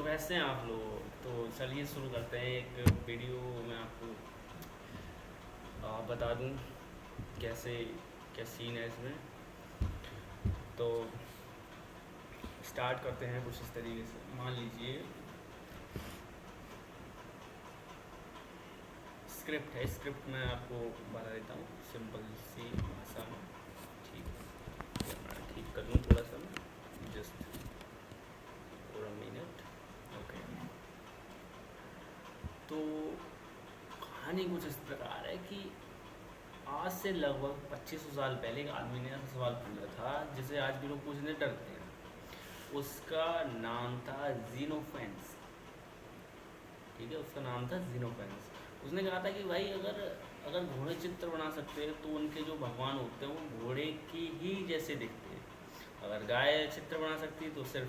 कैसे हैं आप लोग? तो चलिए शुरू करते हैं। एक वीडियो मैं आपको बता दूं कैसे क्या सीन है इसमें। तो स्टार्ट करते हैं कुछ इस तरीके से। मान लीजिए स्क्रिप्ट है, स्क्रिप्ट मैं आपको बता देता हूँ सिंपल सी भाषा में। ठीक है, मैं ठीक कर लूँ थोड़ा सा, just for a minute. Okay, तो कहानी कुछ इस प्रकार है कि आज से लगभग 2500 साल पहले एक आदमी ने ऐसा सवाल पूछा था जिसे आज भी लोग पूछने डरते हैं। उसका नाम था जीनोफेंस। ठीक है, उसका नाम था जीनोफेंस। उसने कहा था कि भाई अगर अगर घोड़े चित्र बना सकते हैं तो उनके जो भगवान होते हैं वो घोड़े की ही जैसे दिखते हैं। अगर गाय चित्र बना सकती तो सिर्फ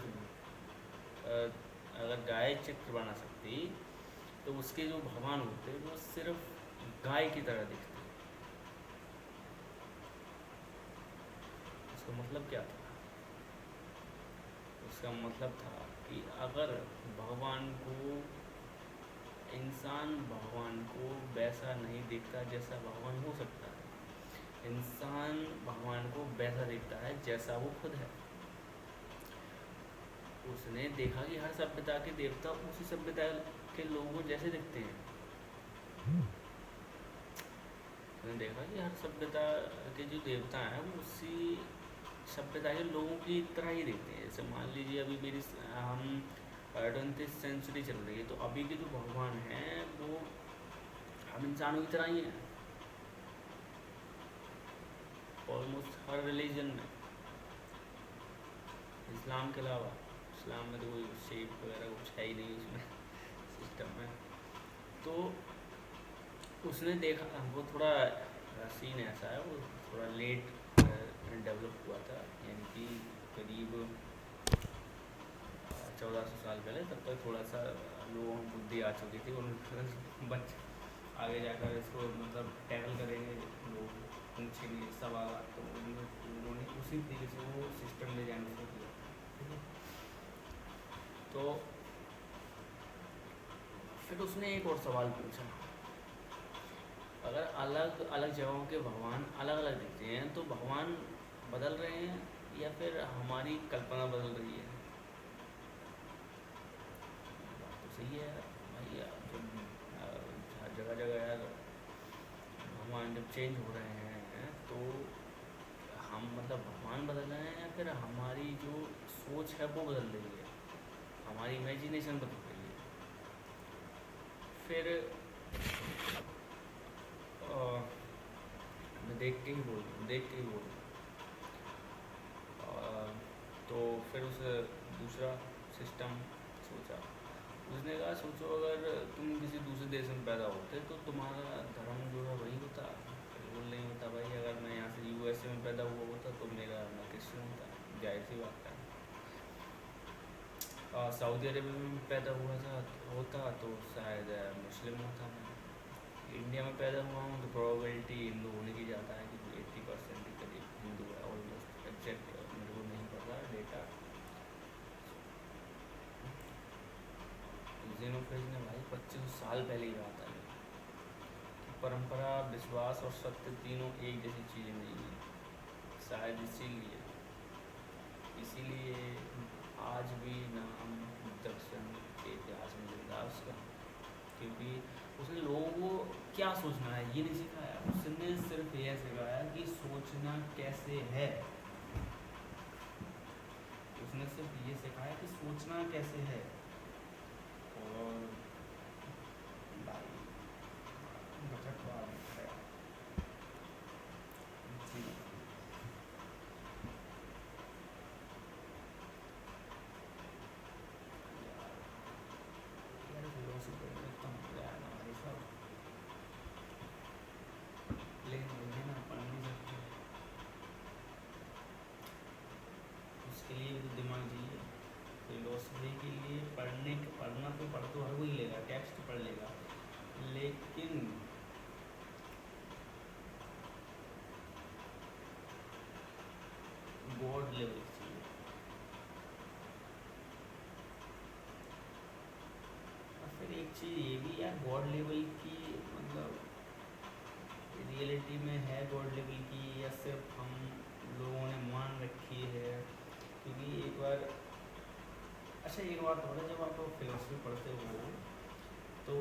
अगर गाय चित्र बना सकती तो उसके जो भगवान होते वो सिर्फ गाय की तरह दिखते। उसका मतलब क्या था? उसका मतलब था कि अगर भगवान को इंसान भगवान को वैसा नहीं देखता जैसा भगवान हो सकता है, इंसान भगवान को वैसा देखता है जैसा वो खुद है। उसने देखा कि हर सभ्यता के देवता उसी सभ्यता के लोगों जैसे दिखते हैं। उसने देखा कि हर सभ्यता के जो देवता हैं वो उसी सभ्यता के लोगों की तरह ही दिखते हैं। जैसे मान लीजिए अभी मेरी हम 20th सेंचुरी चल रही है, तो अभी के जो भगवान हैं वो हम इंसानों की तरह ही हैं ऑलमोस्ट हर रिलीजन में, इस्लाम के अलावा। इस्लाम में तो कोई शेप वगैरह कुछ है ही नहीं उसमें सिस्टम में। तो उसने देखा वो थोड़ा सीन ऐसा है, वो थोड़ा लेट डेवलप हुआ था, यानी कि करीब 1400 साल पहले। तब तक थोड़ा सा लोगों को बुद्धि आ चुकी थी, उन बच आगे जाकर इसको मतलब टैकल करेंगे लोग, पूछेंगे सवाल, तो उन्होंने उसी तरीके से वो सिस्टम डिजाइन किया। ठीक है, तो फिर उसने एक और सवाल पूछा। अगर अलग अलग जगहों के भगवान अलग अलग दिखते हैं तो भगवान बदल रहे हैं या फिर हमारी कल्पना बदल रही है? बात तो सही है यार भाई यार, जब हर जगह जगह यार भगवान जब चेंज हो रहे हैं तो हम मतलब भगवान बदल रहे हैं या फिर हमारी जो सोच है वो बदल रही है, हमारी इमेजिनेशन बदल रही है? फिर मैं देख के ही बोल देख के ही बोल तो फिर उस दूसरा सिस्टम सोचा। उसने कहा सोचो अगर तुम किसी दूसरे देश में पैदा होते तो तुम्हारा धर्म जो है वही होता? बिल्कुल नहीं होता भाई। अगर मैं यहाँ से यूएसए में पैदा हुआ होता तो मेरा मैं क्रिश्चियन होता, जाहिर सी बात है। सऊदी अरेबिया में पैदा हुआ था होता तो शायद मुस्लिम होता मैं। इंडिया में पैदा हुआ हूँ तो प्रोबेबिलिटी हिंदू होने की ज़्यादा है, क्योंकि 80% के करीब हिंदू है ऑलमोस्ट। एग्जैक्ट मेरे को नहीं पता डेटा। जेनोफेज ने भाई 2500 साल पहले ही कहा था कि परंपरा, विश्वास और सत्य तीनों एक जैसी चीज़ें नहीं है। शायद इसीलिए इसीलिए आज भी नाम दर्शन के इतिहास में जिंदा है उसका, क्योंकि उसने लोगों को क्या सोचना है ये नहीं सिखाया। उसने सिर्फ यह सिखाया कि सोचना कैसे है। उसने सिर्फ ये सिखाया कि सोचना कैसे है। और भाई गजब बात है जी। यार फिलोसफी में इतना मजा आया ना भाई साहब, लेकिन मुझे ना पढ़ नहीं सकते, उसके लिए भी तो दिमाग चाहिए। फिलोसफी के लिए पढ़ना तो पढ़ तो हर कोई लेगा, टेक्स्ट पढ़ लेगा, लेकिन गॉड लेवल चाहिए। चीज़ ये भी यार गॉड लेवल की, मतलब रियलिटी में है गॉड लेवल की, या सिर्फ हम लोगों ने मान रखी है? क्योंकि एक बार, अच्छा एक बात हो रहा है, जब आप फिलोसफी पढ़ते हो तो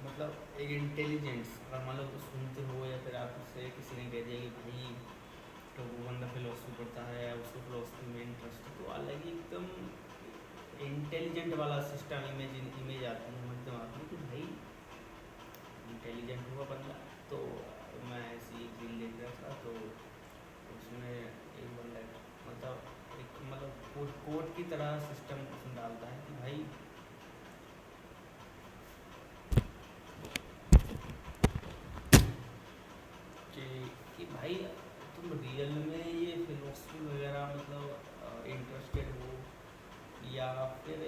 मतलब एक इंटेलिजेंस, अगर मान लो कुछ सुनते हो या फिर आपसे किसी ने कह दिया कि भाई तो वो बंदा फिलोसफी पढ़ता है, उसको फिलोसफी में इंटरेस्ट है, तो अलग ही एकदम इंटेलिजेंट वाला सिस्टम इमेज आती है हमारे दिमाग में कि भाई इंटेलिजेंट हुआ बंदा। तो मैं ऐसी एक रील देख रहा था, तो उसमें एक बंदा मतलब एक मतलब कोर्ट की तरह सिस्टम उसमें डालता है कि भाई कि कि भाई तुम रियल में ये फिलोसफी वगैरह मतलब इंटरेस्टेड हो, या फिर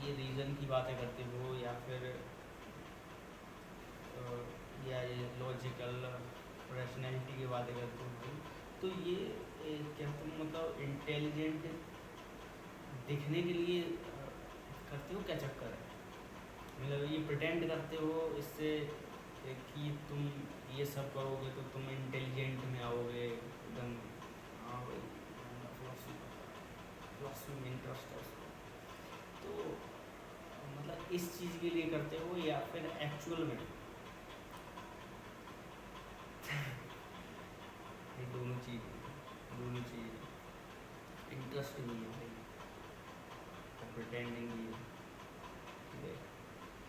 ये रीज़न की बातें करते हो, या फिर या ये लॉजिकल रैशनैलिटी की बातें करते हो भाई, तो ये क्या तुम मतलब इंटेलिजेंट दिखने के लिए करते हो, क्या चक्कर है? मतलब ये प्रिटेंड करते हो इससे कि तुम ये सब करोगे तो तुम इंटेलिजेंट में आओगे एकदम। हाँ भाई फिलोसफी, फिलोसफी में इंटरेस्ट है उसको, तो मतलब इस चीज़ के लिए करते हो या फिर एक्चुअल में? ये दोनों चीज़ इंटरेस्ट भी है भाई, और प्रिटेंडिंग भी है, ठीक है।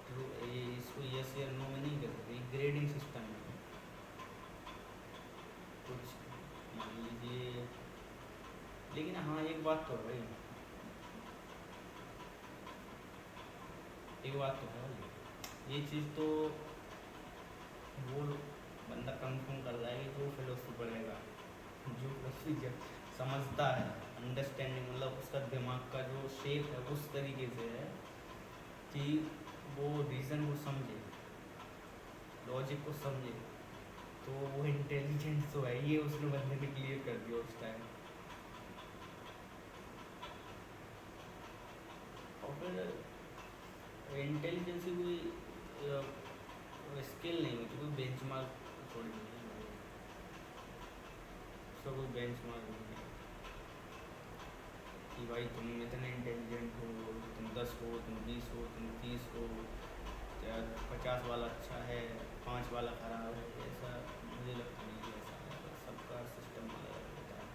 ट्रू, ये इसको यस या नो में नहीं कर सकते, ग्रेडिंग सिस्टम है कुछ, मान लीजिए। लेकिन हाँ एक बात तो है भाई, एक बात तो है भाई, ये चीज़ तो वो बंदा कंफर्म कर रहा है कि जो फिलोसफी पढ़ेगा, जो फिलोसफी समझता है, अंडरस्टैंडिंग मतलब उसका दिमाग का जो शेप है उस तरीके से है कि वो रीज़न को समझे, लॉजिक को समझे, तो वो इंटेलिजेंस तो है, ये उसने बंदे ने क्लियर कर दिया उस टाइम। और फिर इंटेलिजेंस की कोई स्किल नहीं होती, कोई बेंचमार्क थोड़ी नहीं है, उसका कोई बेंचमार्क नहीं है कि भाई तुम इतने इंटेलिजेंट हो, तुम 10 हो, तुम 20 हो, तुम 30 हो, या 50 वाला अच्छा है, 5 वाला ख़राब है, ऐसा मुझे लगता नहीं है, ऐसा है, सबका सिस्टम अलग अलग होता है।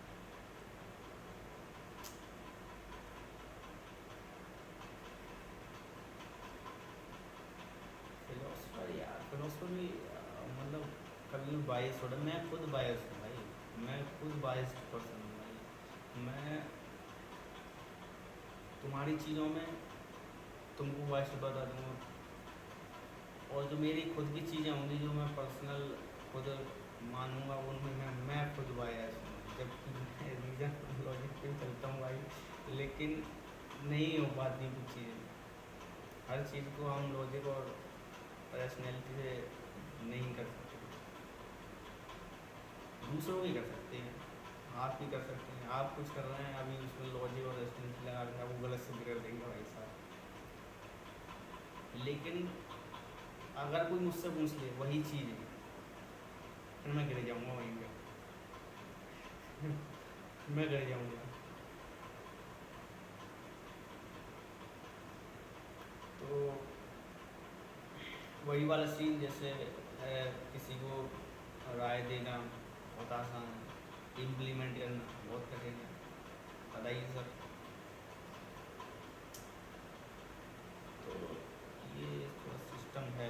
फिलोसफर यार, फिलोसफर भी मतलब कभी भी बायस हो रहा, मैं खुद बायस हूँ भाई, मैं खुद बायस्ड पर्सन हूँ भाई। मैं तुम्हारी चीज़ों में तुमको बायस बता दूँगा, और जो मेरी खुद की चीज़ें होंगी जो मैं पर्सनल खुद मानूंगा उनमें मैं खुद बायस हूँ, जबकि मैं रीज़न लॉजिक पे चलता हूँ भाई, लेकिन नहीं हो पाती कुछ चीज़ें। हर चीज़ को हम लॉजिक और पर्सनैलिटी से नहीं कर सकते, दूसरों भी कर सकते हैं, आप भी कर सकते हैं। आप कुछ कर रहे हैं अभी उसमें लॉजिक और रेशनैलिटी लगा के आप वो गलत सिद्ध कर देंगे भाई साहब। लेकिन अगर कोई मुझसे पूछ ले वही चीज़ है, फिर मैं गिर जाऊँगा वहीं पे मैं गिर जाऊँगा। तो वही वाला सीन, जैसे किसी को राय देना बहुत आसान है, इम्प्लीमेंट करना बहुत कठिन है, बताइए सर। तो ये थोड़ा सिस्टम है।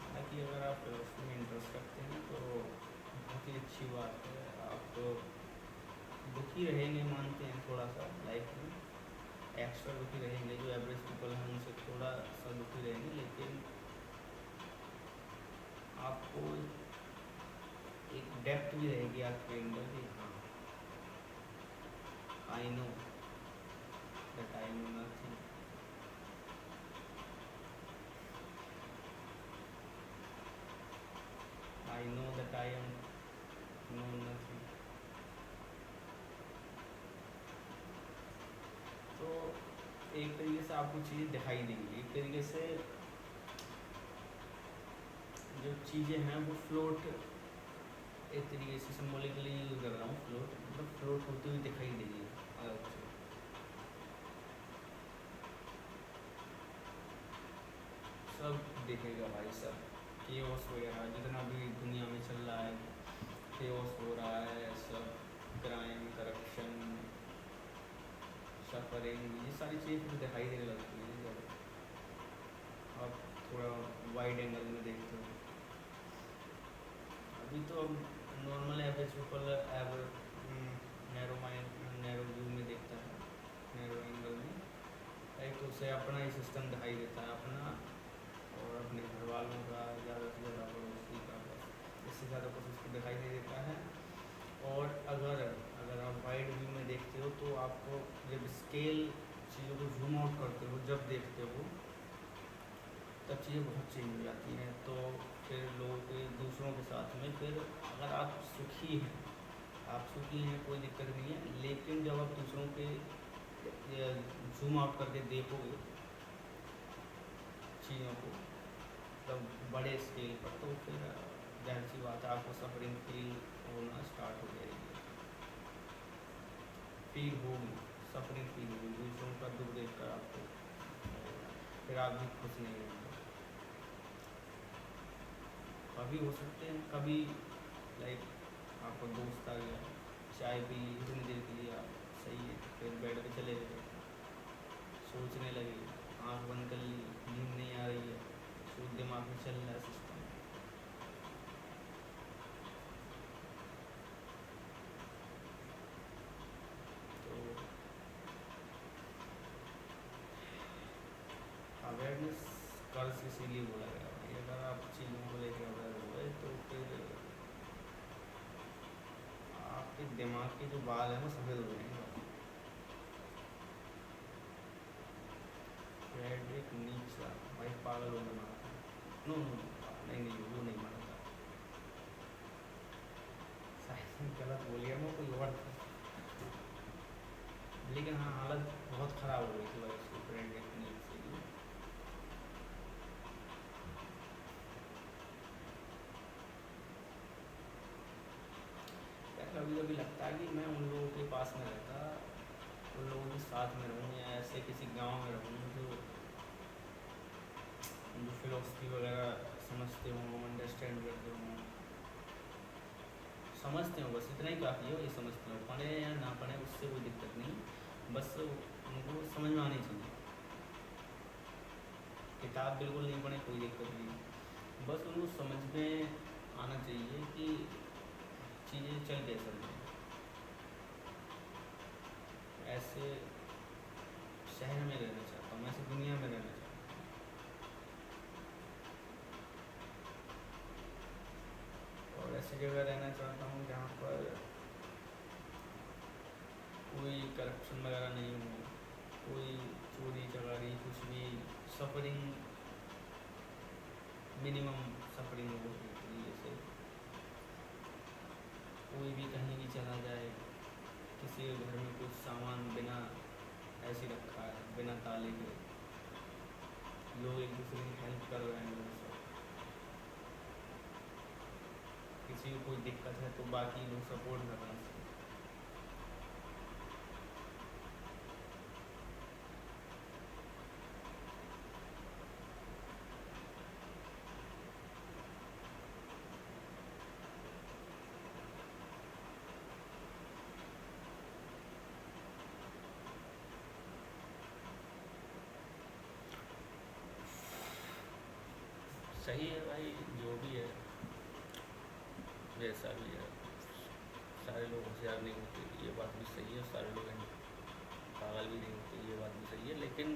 हालांकि अगर आप फिलोसफी में इंटरेस्ट रखते हैं तो बहुत ही अच्छी बात है। आप दुखी रहेंगे मानते हैं थोड़ा सा लाइफ में, एक्स्ट्रा दुखी रहेंगे, जो एवरेज पीपल हैं उनसे थोड़ा सा दुखी रहेंगे, लेकिन आपको एक डेप्थ भी रहेगी आपके अंदर कि हाँ I know that I know nothing, I know that I am no nothing. एक तरीके से आपको चीज़ें दिखाई देंगी, एक तरीके से जो चीज़ें हैं वो फ्लोट, एक तरीके से सिम्बॉलिकली यूज़ कर रहा हूँ, फ्लोट मतलब फ्लोट होती हुई दिखाई देगी अलग से। सब देखेगा भाई, सब केओस वगैरह जितना भी दुनिया में चल रहा है, केओस हो रहा है, सब क्राइम, करप्शन, सफरिंग, ये सारी चीज़ें फिर दिखाई देने लगती हैं जब आप थोड़ा वाइड एंगल में देखते हो। अभी तो अब normal average people narrow mind, narrow view में देखता है, नैरो एंगल में, लाइक तो उसे अपना ही सिस्टम दिखाई देता है, अपना और अपने घर वालों का, ज़्यादा से ज़्यादा पड़ोसी का, बस इससे ज़्यादा कुछ उसको दिखाई नहीं देता है। और अगर अगर आप वाइड व्यू में देखते हो तो आपको जब स्केल चीज़ों को जूम आउट करते हो, जब देखते हो तब चीज़ें बहुत चेंज हो जाती हैं। तो फिर लोगों के दूसरों के साथ में, फिर अगर आप सुखी हैं, आप सुखी हैं कोई दिक्कत नहीं है, लेकिन जब आप दूसरों के जूम आउट करके देखोगे चीज़ों को तब बड़े स्केल पर, तो फिर जाहिर सी बात है आपको सफरिंग फील होना स्टार्ट हो जाएगी, फील होगी, सफरिंग फील होगी, दूसरों का दुख देख कर आपको, फिर आप भी खुश नहीं होंगे। कभी हो सकते हैं, कभी लाइक आपको दोस्त आ गया, चाय पी थोड़ी देर के लिए, आप सही है, फिर बेड पे चले गए, सोचने लगे, आँख बंद कर ली, नींद नहीं आ रही है, सोच दिमाग में चल रहा है सिस्टम। तो अवेयरनेस कर्ज इसीलिए बोला गया भाई, अगर आप चीज़ों को लेकर अवेयर हो गए तो फिर आपके दिमाग के जो बाल हैं वो सफ़ेद हो जाएंगे। फ्रेडरिक नीत्शे भाई पागल होने मारा, नो नो नहीं नहीं वो नहीं मानता, शायद गलत बोल गया मैं, कोई और था, लेकिन हाँ हालत बहुत ख़राब हो गई थी भाई उसकी, फ्रेडरिक नीत्शे की। यार कभी कभी लगता है कि मैं उन लोगों के पास में रहता, उन लोगों के साथ में रहूँ, या ऐसे किसी गांव में रहूँ जो फिलोसफी वगैरह समझते हों, अंडरस्टैंड करते हों, समझते हो, बस इतना ही काफ़ी है, ये समझते हो, पढ़े या ना पढ़े उससे कोई दिक्कत नहीं, बस उनको समझ में आनी चाहिए। किताब बिल्कुल नहीं पढ़े कोई दिक्कत नहीं, बस उनको समझ में आना चाहिए कि चीज़ें चल कैसे रही हैं। ऐसे शहर में रहना चाहता हूँ, ऐसी दुनिया में रहना चाहता हूँ, और ऐसी जगह रहना चाहता हूँ जहाँ पर कोई करप्शन वगैरह नहीं हो, कोई चोरी चकारी कुछ भी, सफरिंग मिनिमम सफरिंग हो, एक तरीके से कोई भी कहीं भी चला जाए, किसी के घर में कुछ सामान बिना ऐसे रखा है, बिना ताले के, लोग एक दूसरे की हेल्प कर रहे हैं, लोग सब, किसी को कोई दिक्कत है तो बाकी लोग सपोर्ट कर रहे हैं। सही है भाई, जो भी है जैसा भी है, सारे लोग होशियार नहीं होते, ये बात भी सही है, सारे लोग पागल भी नहीं होते, ये बात भी सही है, लेकिन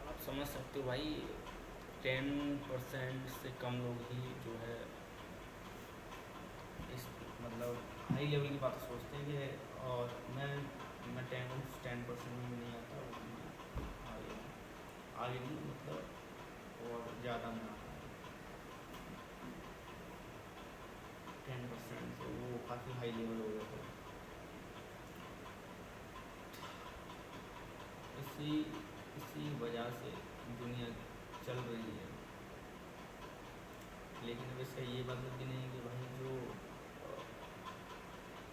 आप समझ सकते हो भाई 10% से कम लोग ही जो है इस मतलब हाई लेवल की बातें सोचते हैं कि, और मैं 10% में नहीं आता, मैं आगे नहीं मतलब और ज़्यादा में आता है 10%, तो वो काफ़ी हाई लेवल हो गया था। इसी इसी वजह से दुनिया चल रही है। लेकिन अब इसका ये मतलब भी नहीं कि भाई जो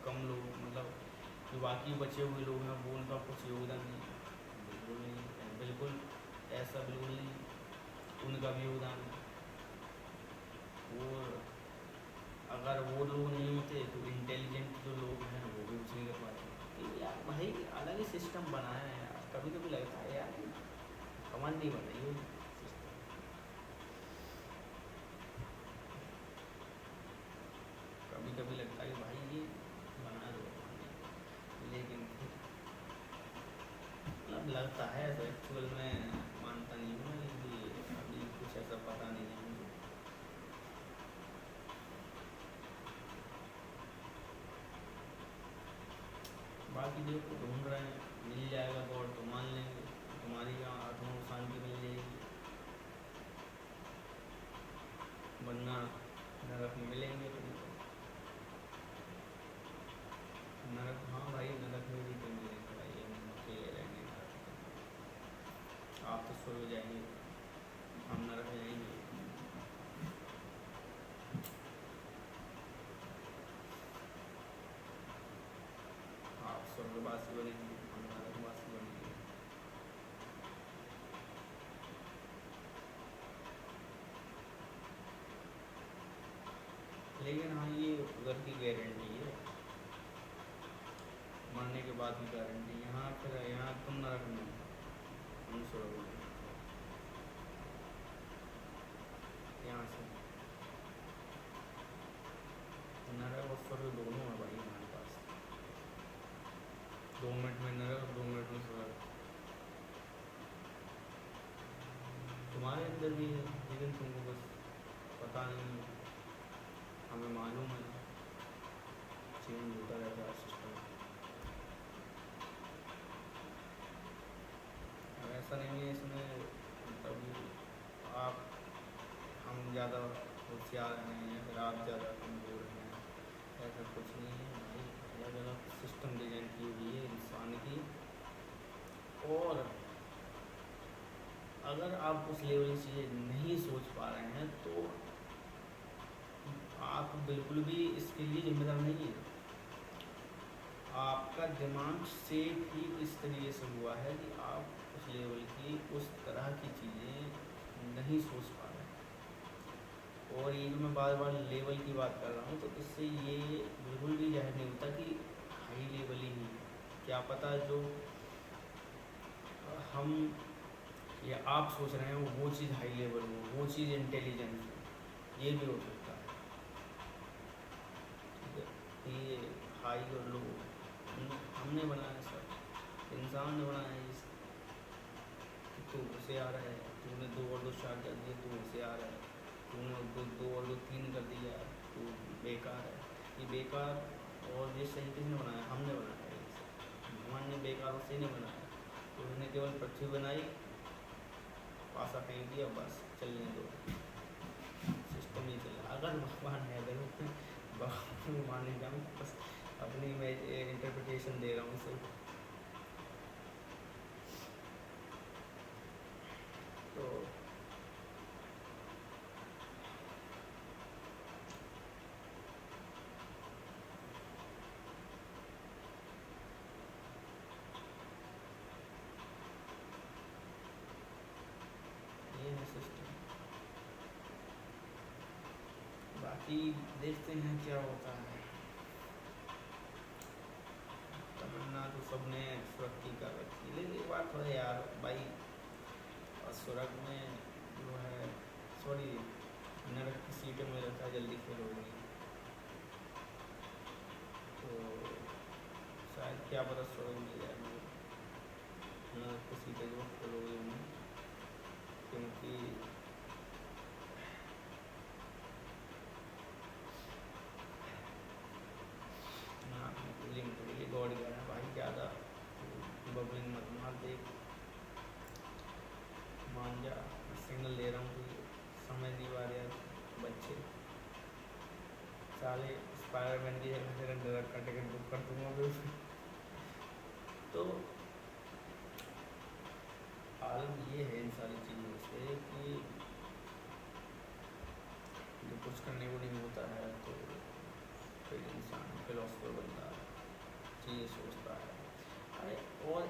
कम लोग मतलब जो बाकी बचे हुए लोग हैं वो उनका कुछ योगदान नहीं है, बिल्कुल नहीं है, बिल्कुल ऐसा बिल्कुल नहीं, उनका भी योगदान है। और अगर वो लोग नहीं होते तो इंटेलिजेंट जो लोग हैं वो भी कुछ नहीं कर पाते। तो यार भाई अलग ही सिस्टम बना है यार, कभी कभी लगता है यार कमांड नहीं बन रही है कभी कभी लगता है कि भाई ये बना दो, लेकिन मतलब लगता है तो एक्चुअल में मानता नहीं हूँ मैं कि अभी कुछ ऐसा पता नहीं है मुझे। बाकी देखो ढूंढ रहे हैं, मिल जाएगा गॉड तो मान लेंगे, तुम्हारी यहाँ आत्मा को शांति मिल जाएगी, वरना नरक में मिलेंगे तुमको। नरक, हाँ भाई नरक में भी तो मिलेंगे भाई, हम अकेले रहेंगे नरक में। आप तो स्वर्ग जाएंगे, हम नरक में जाएंगे। आप स्वर्गवासी बनेंगे, हम नरकवासी बनेंगे। लेकिन हाँ ये उधर की गारंटी है, मरने के बाद की गारंटी। यहाँ फिर यहाँ तुम नरक में, हम स्वर्ग में, यहाँ से नरक और स्वर्ग दोनों है भाई हमारे पास। 2 मिनट में नरक, 2 मिनट में स्वर्ग तुम्हारे अंदर भी है, लेकिन तुमको बस पता नहीं है। हमें मालूम है, चेंज होता रहता है सिस्टम। अब ऐसा नहीं है इसमें मतलब आप हम ज़्यादा होशियार हैं या फिर आप ज़्यादा कमज़ोर हैं, ऐसा कुछ नहीं है भाई। अलग अलग सिस्टम डिजाइन की हुई है इंसान की। और अगर आप उस लेवल की चीज़ें नहीं सोच पा रहे हैं तो आप बिल्कुल भी इसके लिए जिम्मेदार नहीं है। आपका दिमाग सेट ही इस तरीके से हुआ है कि आप उस लेवल की उस तरह की चीज़ें नहीं सोच पा रहे हैं। और ये जो मैं बार बार लेवल की बात कर रहा हूँ तो इससे ये बिल्कुल भी जाहिर नहीं होता कि हाई लेवल ही है। क्या पता जो हम या आप सोच रहे हैं वो चीज़ हाई लेवल हो, वो चीज़ इंटेलिजेंस हो, ये भी हो सकता है। ठीक है, ये हाई और लो हमने बनाया, सब इंसान ने बनाया है। तू होशियार है, तूने 2 और 2 स्टार्ट कर दिए, तू होशियार है, तूने 2 और 2 3 कर दिया, तू बेकार है। ये बेकार और ये सही किसने बनाया? हमने बनाया है। भगवान ने बेकार और सही नहीं बनाया, तो उसने केवल पृथ्वी बनाई, पासा फेंक दिया, बस चलने दो, सिस्टम ही चला। अगर भगवान है, अगर भगवान माने जाऊँ, बस अपनी मैं इंटरप्रिटेशन दे रहा हूँ सिर्फ। तो ये है सिस्टम। बाकी देखते हैं क्या होता है। तमन्ना तो सबने स्वर्ग की कर रखी, लेकिन एक बात है यार भाई, स्वर्ग में जो है, सॉरी नरक की सीटें मुझे लगता है जल्दी फिल हो गई, तो शायद क्या पता स्वर्ग मिल जाए मुझे। नरक की सीटें जो फिल हो गई होंगी, क्योंकि लिंक गॉड गया है भाई, ज़्यादा बबलिंग मत मार, देख मान जा, मैं सिग्नल दे रहा हूँ कि समझ नहीं पा रहे यार बच्चे। साले स्पाइडरमैन की जगह से नरक का टिकट बुक कर दूँगा फिर। तो आलम ये है इन सारी चीज़ों से कि जो कुछ करने को नहीं होता है तो फिर इंसान फिलोसफर बनता है, चीज़ें सोचता है। अरे और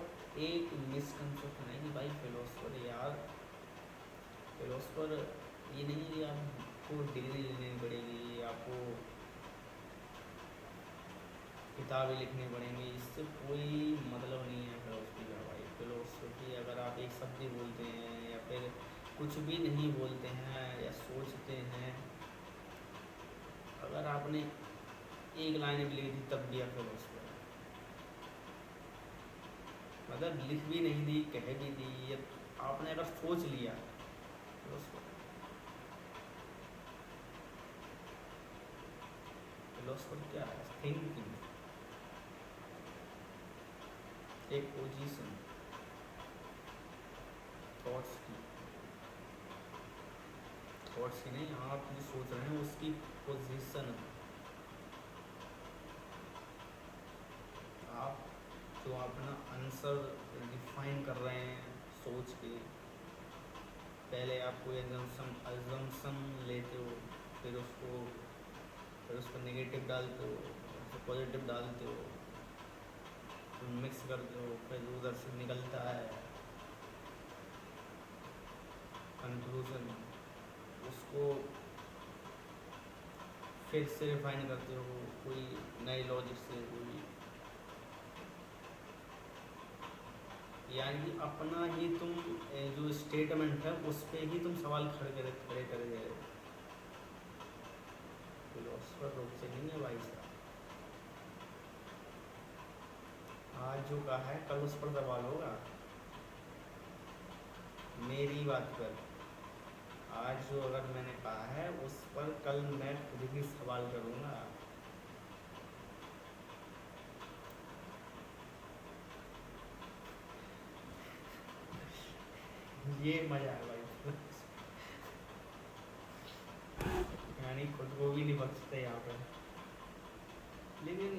एक मिसकंसेप्शन है कि भाई फिलोसफर यार, फिलोसफर ये नहीं है कि आपको डिग्री लेनी पड़ेगी, आपको किताबें लिखनी पड़ेंगी, इससे कोई मतलब नहीं है फिलोसफी का भाई। फिलोसफी अगर आप एक शब्द ही बोलते हैं या फिर कुछ भी नहीं बोलते हैं या सोचते हैं, अगर आपने एक लाइन भी लिखी थी तब भी आप फिलोसफर है। मतलब लिख भी नहीं दी, कह भी दी, या आपने अगर सोच लिया फिलोसफर। फिलोसफर क्या है? थिंकिंग, एक पोजीशन थॉट्स की, थॉट्स की नहीं, आप जो सोच रहे हैं उसकी पोजीशन, आप जो अपना आंसर डिफाइन कर रहे हैं सोच के। पहले आप कोई अजम्पशन लेते हो, फिर उस पर नेगेटिव डालते हो, फिर पॉजिटिव डालते हो, फिर मिक्स करते हो, फिर उधर से निकलता है कंक्लूजन, उसको फिर से रिफाइन करते हो कोई नए लॉजिक से, कोई यानी कि अपना ही तुम जो स्टेटमेंट है उस पर ही तुम सवाल खड़े कर रहे हो। फिलोसफर रूप से नहीं है भाई साहब। आज जो कहा है कल उस पर सवाल होगा, मेरी बात पर। आज जो अगर मैंने कहा है उस पर कल मैं खुद ही सवाल करूँगा। ये मजा है भाई। यानी खुद को भी नहीं बख्शते यहाँ पर। लेकिन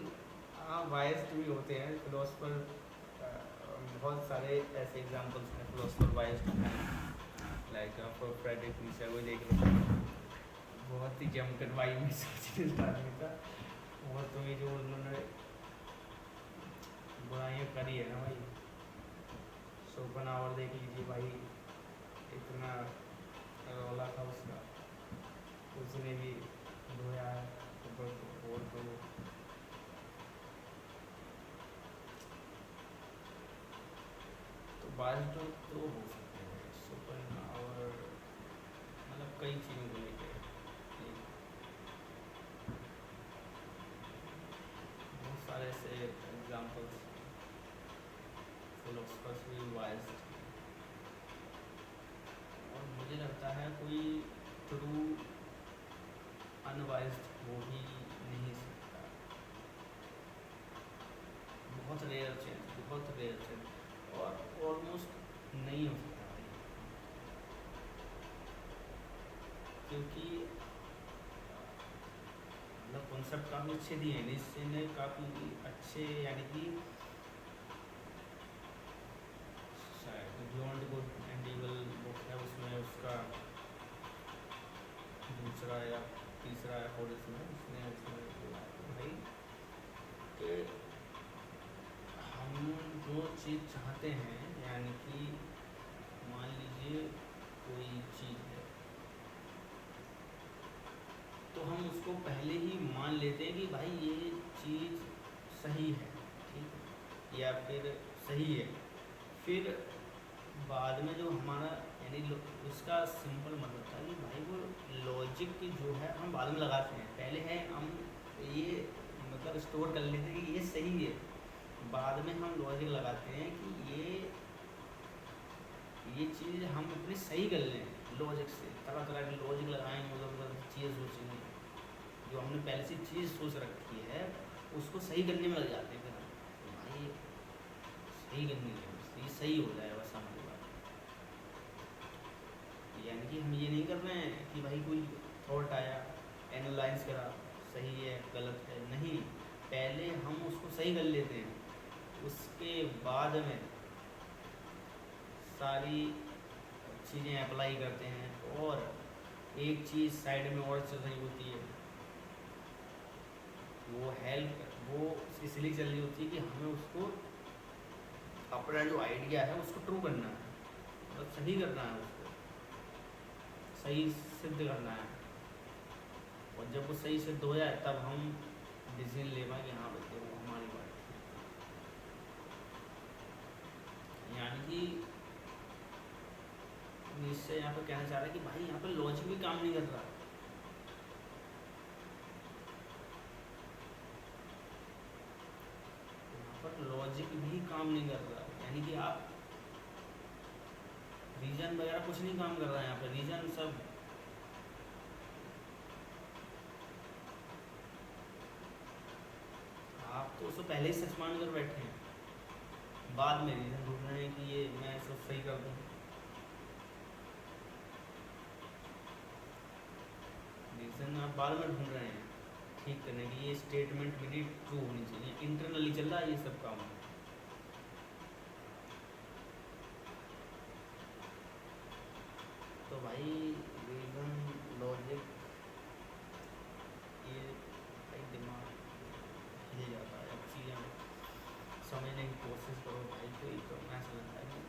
हाँ बायस्ड भी होते हैं फिलोसफर। बहुत सारे ऐसे एग्जांपल्स हैं फिलोसफर बायस्ड हैं, लाइक फ्रेडरिक नीचे को देख लो, बहुत ही जमकर भाई में सोचने आदमी था। और तुम्हें जो उन्होंने बुराइयाँ करी है ना भाई, शोपेनहावर देख लीजिए भाई, इतना रौला था उसका, उसने भी धोया है ऊपर को। और तो बायस्ड तो हो सकते हैं शोपेनहावर, मतलब कई चीज़ों को लेकर बहुत सारे ऐसे एग्जांपल्स फिलोसफर्स भी बायस्ड। और मुझे लगता है कोई ट्रू अनबायस्ड हो ही नहीं सकता। बहुत रेयर चेंज, बहुत रेयर चेंज, और ऑलमोस्ट नहीं हो सकता भाई। क्योंकि मतलब कॉन्सेप्ट काफ़ी अच्छे दिए हैं निश्चय ने, काफ़ी अच्छे, यानी कि शायद beyond good and evil book है, उसमें उसका दूसरा या तीसरा या फोर्थ इसमें उसने बोला भाई कि हम जो चीज़ चाहते हैं, यानी कि मान लीजिए कोई चीज़ है तो हम उसको पहले ही मान लेते हैं कि भाई ये चीज़ सही है, ठीक है, या फिर सही है। फिर बाद में जो हमारा यानी उसका सिंपल मतलब था कि भाई वो लॉजिक जो है हम बाद में लगाते हैं, पहले है हम ये मतलब स्टोर कर लेते हैं कि ये सही है, बाद में हम लॉजिक लगाते हैं कि ये चीज़ हम अपनी सही कर लें लॉजिक से, तरह तरह के लॉजिक लगाएंगे, उधर उधर चीज़ सोचेंगे, जो हमने पहले से चीज़ सोच रखी है उसको सही करने में लग जाते हैं। फिर तो भाई सही करने में ये सही हो जाए बस हमारी बात। यानी कि हम ये नहीं कर रहे हैं कि भाई कोई थॉट आया, एनालाइज करा, सही है गलत है, नहीं, पहले हम उसको सही कर लेते हैं, उसके बाद में सारी चीज़ें अप्लाई करते हैं, और एक चीज़ साइड में और चल रही होती है, वो हेल्प वो इसलिए चल रही होती है कि हमें उसको अपना जो आइडिया है उसको ट्रू करना है, मतलब सही करना है, उसको सही सिद्ध करना है। और जब वो सही सिद्ध हो जाए तब हम डिसीजन ले पाएँ कि हाँ बच्चे वो हमारी बात थी। यानी कि इससे यहाँ पर कहना चाह रहा है कि भाई यहाँ पर लॉजिक भी काम नहीं कर रहा, यहाँ पर लॉजिक भी काम नहीं कर रहा। यानी कि आप रीजन वगैरह कुछ नहीं काम कर रहा है यहाँ पर, रीजन सब आप तो उससे पहले ही सच मान कर बैठे हैं, बाद में रीजन ढूंढ रहे हैं कि ये मैं सब सही कर दूँ। रीजन आप बाद में ढूंढ रहे हैं ठीक करने की, ये स्टेटमेंट मेरी ट्रू होनी चाहिए, इंटरनली चल रहा है ये सब काम। तो भाई रीजन लॉजिक ये भाई दिमाग हिल जाता है। अब चीज़ें समझने की कोशिश करो भाई, कोई तो मैं समझता है कि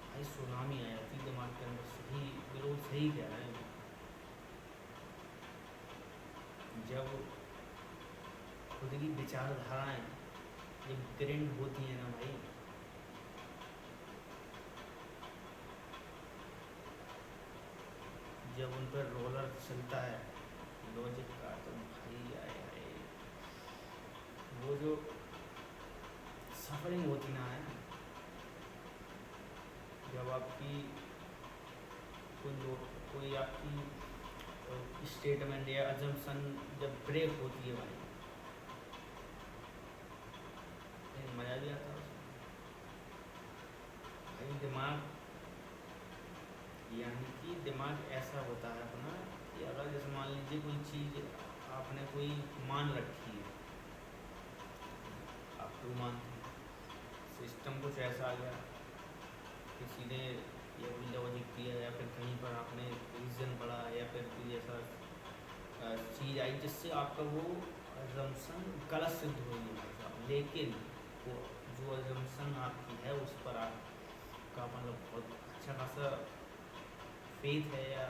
भाई सुनामी आ जाती दिमाग के अंदर। सही बिल्कुल सही कह रहे हैं। जब खुद की विचारधाराएं जब ग्रिंड होती हैं ना भाई, जब उन पर रोलर चलता है लॉजिक का, तो भाई आए आए वो जो सफरिंग होती ना है, जब आपकी कोई आपकी स्टेटमेंट या अजम्पशन जब ब्रेक होती है भाई, मज़ा भी आता है उसमें भाई। दिमाग यानी कि दिमाग ऐसा होता है अपना कि अगर जैसे मान लीजिए कोई चीज़ आपने कोई मान रखी है, आप ट्रू मानते हैं, सिस्टम कुछ ऐसा आ गया, किसी ने या कोई लॉजिक दिया या फिर कहीं पर आपने रीज़न पढ़ा या फिर कोई ऐसा चीज़ आई जिससे आपका वो अजम्पशन गलत सिद्ध हो गया, लेकिन वो जो अजम्पशन आपकी है उस पर आपका मतलब बहुत अच्छा खासा फेथ है या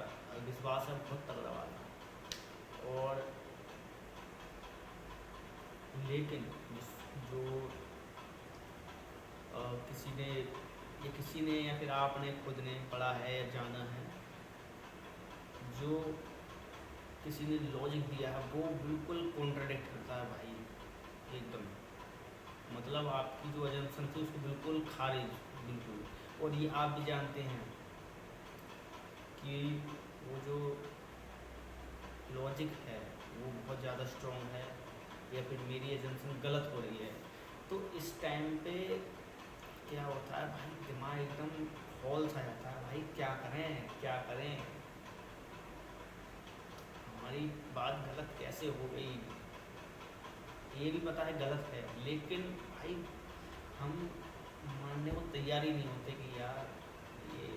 विश्वास है, बहुत तगड़ा वाला। और लेकिन जो किसी ने या फिर आपने खुद ने पढ़ा है या जाना है, जो किसी ने लॉजिक दिया है वो बिल्कुल कॉन्ट्राडिक्ट करता है भाई, एकदम। मतलब आपकी जो अजम्पशन थी उसको बिल्कुल खारिज, बिल्कुल। और ये आप भी जानते हैं कि वो जो लॉजिक है वो बहुत ज़्यादा स्ट्रॉन्ग है या फिर मेरी एजम्पशन गलत हो रही है, तो इस टाइम पे क्या होता है भाई, दिमाग एकदम हॉल सा जाता है भाई, क्या करें क्या करें, हमारी बात गलत कैसे हो गई। ये भी पता है गलत है, लेकिन भाई हम मानने को तैयार ही नहीं होते कि यार ये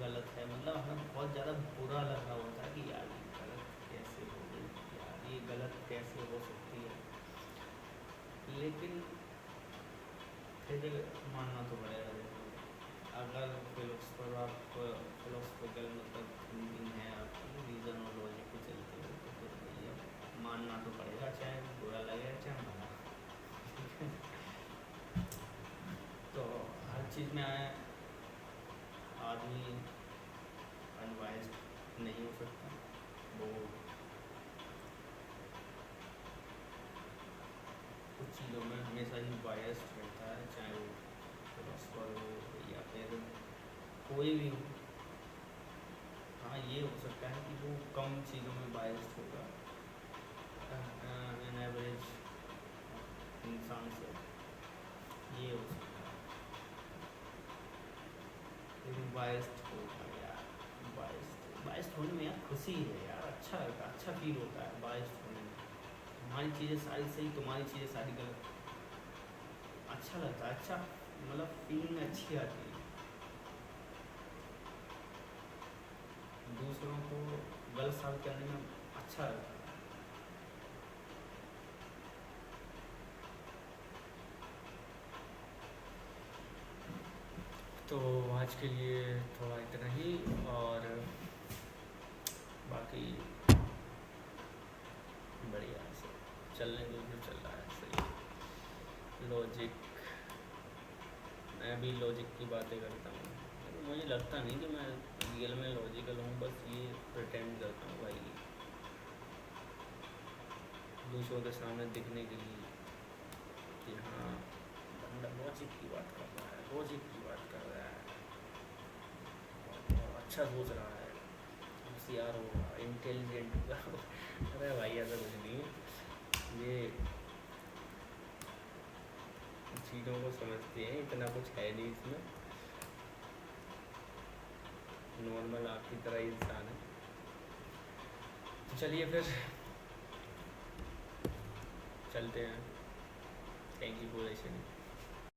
गलत है। मतलब हमें बहुत ज़्यादा बुरा लग रहा होता है कि यार ये गलत कैसे हो गई, यार ये गलत कैसे हो सकती है, लेकिन फिर मानना तो पड़ेगा। अगर फिलोसफिकल मतलब थिंकिंग है आपकी, रीज़न और लॉजिक पे चलते हो, तो फिर भैया मानना तो पड़ेगा, चाहे बुरा लगे चाहे भला। तो हर चीज़ में आदमी अनबायस्ड नहीं हो सकता, वो कुछ चीज़ों में हमेशा ही बायस्ड रहता है, चाहे वो फिलोसफर हो या फिर कोई भी हो। हाँ ये हो सकता है कि वो कम चीज़ों में बायस्ड होगा एन एवरेज इंसान से, ये हो सकता है, लेकिन बायस्ड होगा यार। बायस्ड होने में यार खुशी है यार, अच्छा लगता है, अच्छा फील होता है बायस्ड होने में। हमारी चीज़ें सारी सही, तुम्हारी चीज़ें सारी गलत, अच्छा लगता है, अच्छा मतलब फीलिंग अच्छी आती है, दूसरों को गलत साबित करने में अच्छा लगता है। तो आज के लिए थोड़ा इतना ही, और बाकी बढ़िया से चलने दो जो चल रहा है सही है। लॉजिक, मैं भी लॉजिक की बातें करता हूँ, मुझे लगता नहीं कि मैं रियल में लॉजिकल हूँ, बस ये प्रिटेंड करता हूँ भाई दूसरों के सामने दिखने के लिए कि हाँ बंदा लॉजिक की बात कर रहा है, लॉजिक की बात कर रहा है, और अच्छा सोच रहा है, होशियार होगा, इंटेलिजेंट होगा। अरे भाई ऐसा कुछ नहीं है, ये चीज़ों को समझते हैं, इतना कुछ है नहीं इसमें, नॉर्मल आपकी तरह ही इंसान है। तो चलिए फिर चलते हैं। Thank you for listening.